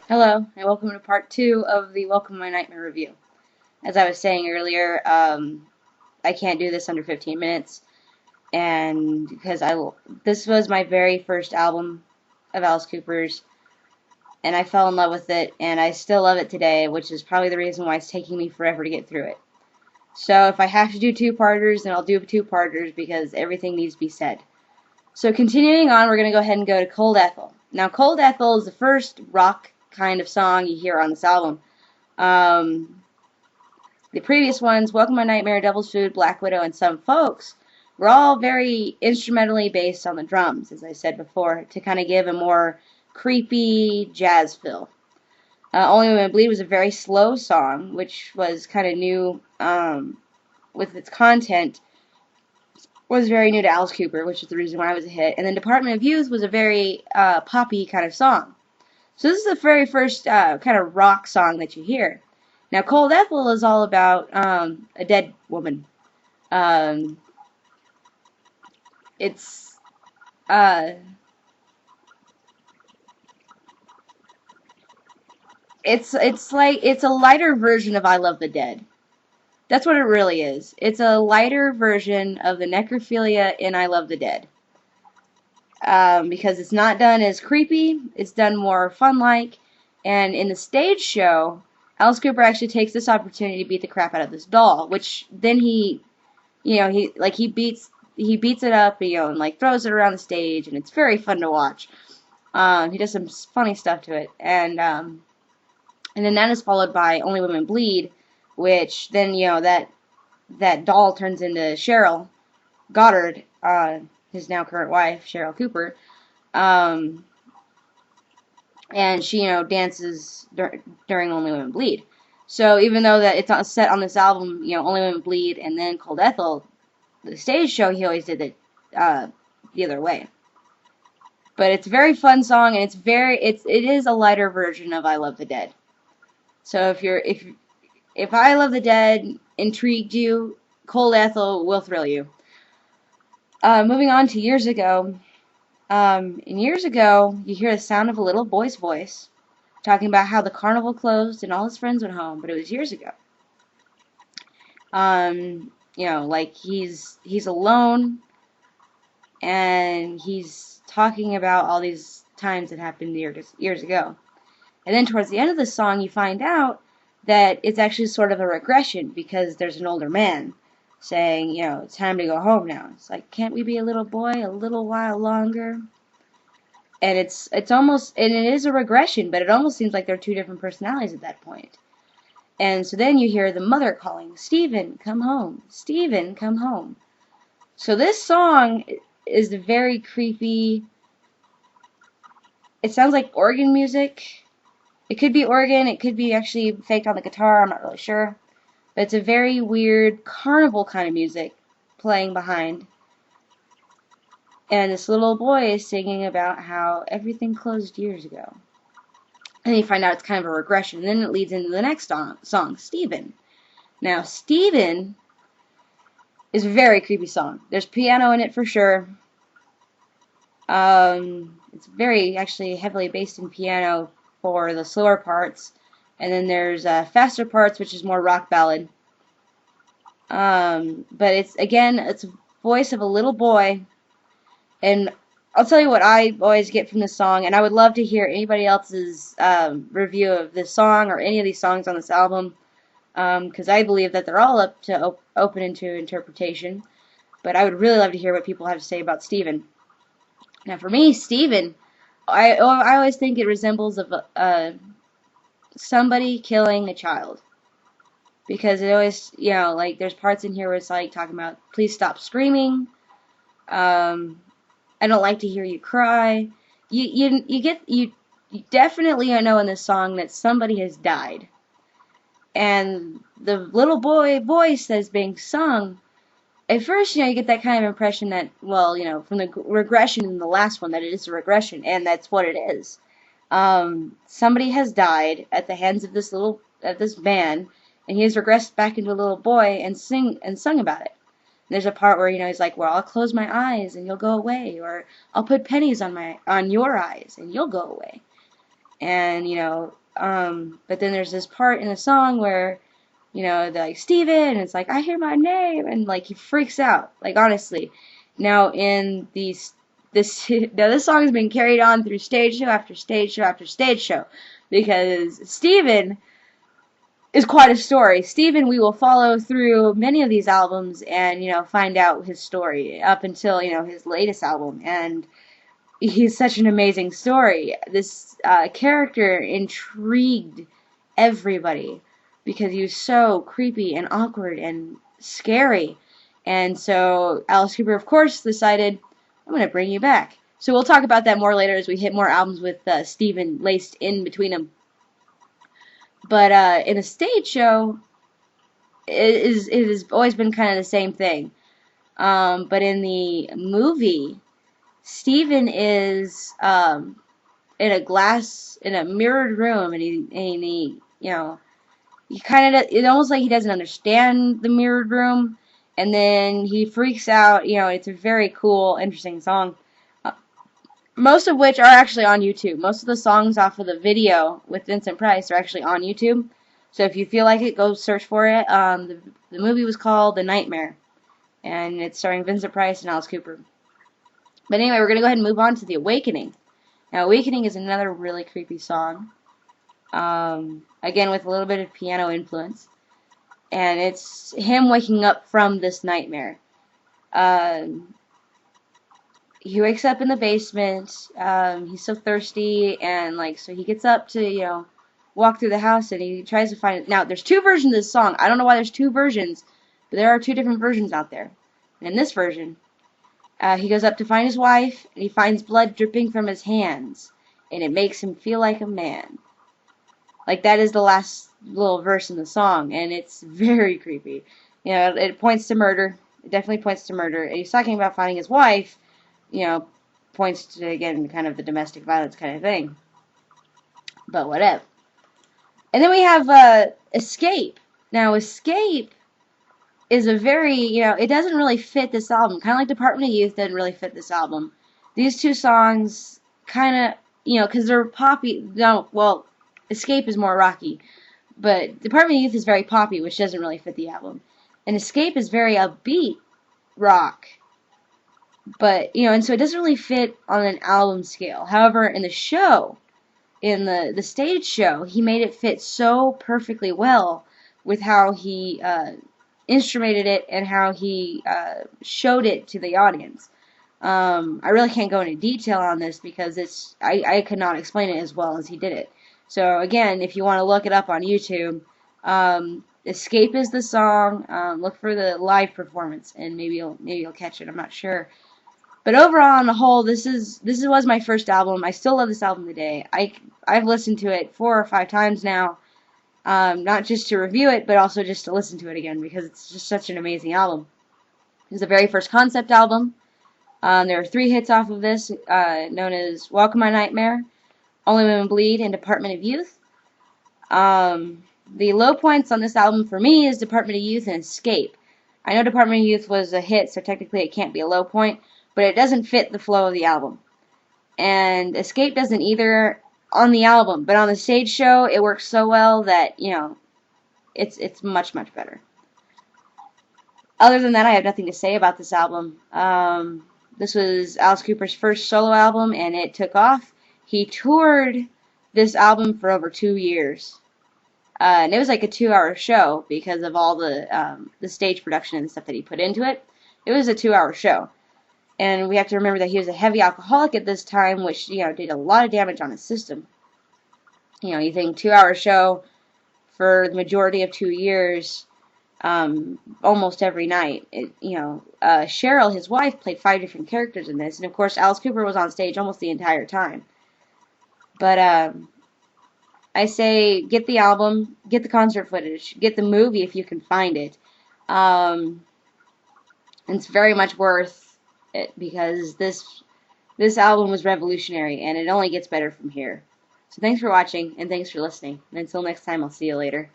Hello, and welcome to part 2 of the Welcome to My Nightmare review. As I was saying earlier, I can't do this under 15 minutes, and because this was my very first album of Alice Cooper's, and I fell in love with it, and I still love it today, which is probably the reason why it's taking me forever to get through it. So if I have to do two-parters, then I'll do two-parters because everything needs to be said. So continuing on, we're going to go ahead and go to Cold Ethel. Now, Cold Ethel is the first rock kind of song you hear on this album. The previous ones, Welcome to My Nightmare, Devil's Food, Black Widow, and Some Folks, were all very instrumentally based on the drums, as I said before, to kind of give a more creepy jazz feel. Only Women Bleed was a very slow song, which was kind of new with its content, was very new to Alice Cooper, which is the reason why it was a hit. And then Department of Youth was a very poppy kind of song. So this is the very first kind of rock song that you hear. Now, Cold Ethel is all about a dead woman. It's uh, it's a lighter version of I Love the Dead. That's what it really is. It's a lighter version of the necrophilia in I Love the Dead. Because it's not done as creepy, it's done more fun-like, and in the stage show, Alice Cooper actually takes this opportunity to beat the crap out of this doll, which then he beats it up, and like throws it around the stage, and it's very fun to watch. He does some funny stuff to it, and then that is followed by Only Women Bleed, which then that doll turns into Cheryl Goddard, his now current wife, Cheryl Cooper, and she dances during Only Women Bleed. So even though that it's not set on this album, Only Women Bleed and then Cold Ethel, the stage show he always did it the other way. But it's a very fun song, and it is a lighter version of I Love the Dead. So if I Love the Dead intrigued you, Cold Ethel will thrill you. Moving on to years ago. And years ago, you hear the sound of a little boy's voice talking about how the carnival closed and all his friends went home, but it was years ago. Like he's alone, and he's talking about all these times that happened years ago. And then towards the end of the song, you find out that it's actually sort of a regression because there's an older man saying, it's time to go home now. It's like, can't we be a little boy a little while longer? And it's almost, and it is a regression, but it almost seems like they're two different personalities at that point. And so then you hear the mother calling, Stephen, come home. Stephen, come home. So this song is very creepy. It sounds like organ music. It could be organ, it could be actually faked on the guitar, I'm not really sure. But it's a very weird carnival kind of music playing behind. And this little boy is singing about how everything closed years ago. And then you find out it's kind of a regression. And then it leads into the next song, Stephen. Now, Stephen is a very creepy song. There's piano in it for sure. It's very, actually, heavily based in piano for the slower parts. And then there's faster parts, which is more rock ballad. But it's a voice of a little boy. And I'll tell you what I always get from this song, and I would love to hear anybody else's review of this song or any of these songs on this album, because I believe that they're all up to open into interpretation. But I would really love to hear what people have to say about Stephen. Now, for me, Stephen, I always think it resembles somebody killing a child. Because it always, like there's parts in here where it's like talking about, please stop screaming. I don't like to hear you cry. You definitely know in this song that somebody has died. And the little boy voice that's being sung, at first, you get that kind of impression that, well, from the regression in the last one, that it is a regression, and that's what it is. Somebody has died at the hands of this man, and he has regressed back into a little boy and sung about it. There's a part where he's like, well, I'll close my eyes and you'll go away, or I'll put pennies on your eyes and you'll go away. And, but then there's this part in the song where, they're like, Steven, and it's like, I hear my name, and, like, he freaks out, like, honestly. Now, now this song has been carried on through stage show after stage show after stage show, because Steven is quite a story. Steven, we will follow through many of these albums and, find out his story up until, his latest album, and he's such an amazing story. This character intrigued everybody because he was so creepy and awkward and scary. And so Alice Cooper, of course, decided, I'm going to bring you back. So we'll talk about that more later as we hit more albums with Steven laced in between them. But in a stage show, it has always been kind of the same thing. But in the movie, Steven is in a mirrored room, and he he kind of, it's almost like he doesn't understand the mirrored room, and then he freaks out. It's a very cool, interesting song. Most of which are actually on YouTube. Most of the songs off of the video with Vincent Price are actually on YouTube. So if you feel like it, go search for it. The movie was called The Nightmare, and it's starring Vincent Price and Alice Cooper. But anyway, we're going to go ahead and move on to The Awakening. Now, Awakening is another really creepy song. Again, with a little bit of piano influence. And it's him waking up from this nightmare. He wakes up in the basement. He's so thirsty, and so he gets up to, walk through the house, and he tries to find it. Now, there's two versions of this song. I don't know why there's two versions, but there are two different versions out there. And in this version, he goes up to find his wife, and he finds blood dripping from his hands, and it makes him feel like a man. Like, that is the last little verse in the song, and it's very creepy. It points to murder. It definitely points to murder. And he's talking about finding his wife, points to, again, kind of the domestic violence kind of thing. But whatever. And then we have Escape. Now, Escape is a very, it doesn't really fit this album. Kind of like Department of Youth didn't really fit this album. These two songs kind of, because they're poppy. No, well, Escape is more rocky. But Department of Youth is very poppy, which doesn't really fit the album. And Escape is very upbeat rock. But, and so it doesn't really fit on an album scale. However, in the show, in the stage show, he made it fit so perfectly well with how he instrumented it and how he showed it to the audience. I really can't go into detail on this because I could not explain it as well as he did it. So again, if you want to look it up on YouTube, Escape is the song. Look for the live performance, and maybe you'll catch it. I'm not sure. But overall, on the whole, this was my first album. I still love this album today. I've listened to it 4 or 5 times now, not just to review it, but also just to listen to it again because it's just such an amazing album. It was the very first concept album. There are 3 hits off of this, known as Welcome My Nightmare, Only Women Bleed, and Department of Youth. The low points on this album for me is Department of Youth and Escape. I know Department of Youth was a hit, so technically it can't be a low point, but it doesn't fit the flow of the album. And Escape doesn't either on the album, but on the stage show, it works so well that, it's much, much better. Other than that, I have nothing to say about this album. This was Alice Cooper's first solo album, and it took off. He toured this album for over 2 years. And it was like a 2-hour show because of all the stage production and stuff that he put into it. It was a 2-hour show. And we have to remember that he was a heavy alcoholic at this time, which, did a lot of damage on his system. You think 2-hour show for the majority of 2 years, almost every night. Cheryl, his wife, played 5 different characters in this. And, of course, Alice Cooper was on stage almost the entire time. But I say get the album, get the concert footage, get the movie if you can find it. It's very much worth it because this album was revolutionary, and it only gets better from here. So thanks for watching, and thanks for listening. And until next time, I'll see you later.